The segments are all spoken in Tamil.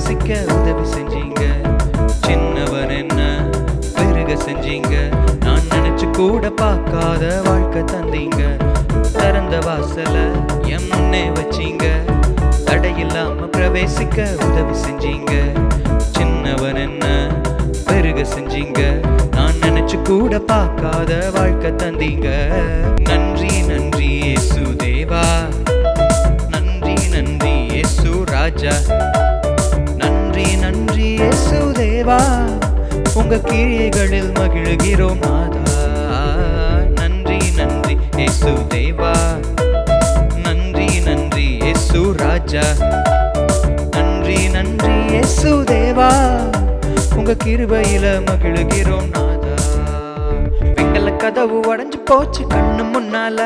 பிரவேசிக்க உதவி செஞ்சீங்க. சின்னவன் என்ன பெருக செஞ்சீங்க. நான் நினைச்சு கூட பார்க்காத வாழ்க்கை தந்தீங்க. திறந்த வாசல என் முன்னே வச்சீங்க. தடையில்லாம பிரவேசிக்க உதவி செஞ்சீங்க. சின்னவன் என்ன பெருக செஞ்சீங்க. நான் நினைச்சு கூட பார்க்காத வாழ்க்கை தந்தீங்க. நன்றி நன்றி இயேசு தேவா, நன்றி நன்றி இயேசு ராஜா, நன்றி நன்றி இயேசு தேவா, உங்க கிரியைகளில் மகிழ்கிறோம் நாதா. நன்றி நன்றி இயேசு தேவா, நன்றி நன்றி இயேசு ராஜா, நன்றி நன்றி இயேசு தேவா, உங்க கிருபையில மகிழ்கிறோம் நாதா. வெங்கல கதவு உடைஞ்சு போச்சு கண்ணு முன்னால,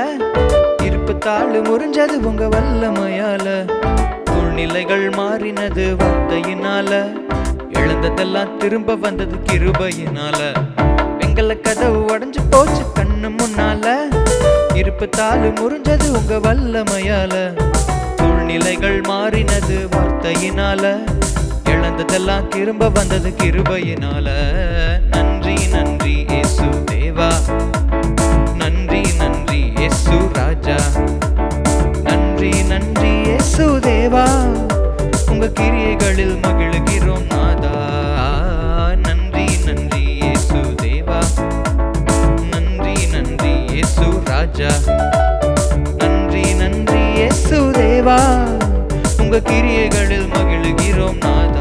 இருப்பு தாழ் முறிஞ்சது உங்க வல்லமையால. சூழ்நிலைகள் மாறினது வார்த்தையினால, இழந்ததெல்லாம் திரும்ப வந்தது கிருபையினால. வெங்கல கதவு உடைஞ்சு போச்சு கண்ணு முன்னால, இருப்பு தாழ் முறிஞ்சது உங்க வல்லமையால. சூழ்நிலைகள் மாறினது வார்த்தையினால, இழந்ததெல்லாம் திரும்ப வந்தது கிருபையினால. நன்றி நன்றி இயேசு தேவா, நன்றி நன்றி இயேசு ராஜா, நன்றி நன்றி இயேசு தேவா, உங்க கிரியைகளில் மகிழ்கிறோம் நாதா. நன்றி நன்றி இயேசு தேவா, நன்றி நன்றி இயேசு ராஜா, நன்றி நன்றி இயேசு தேவா, உங்க கிரியைகளில் மகிழ்கிறோம் நாதா.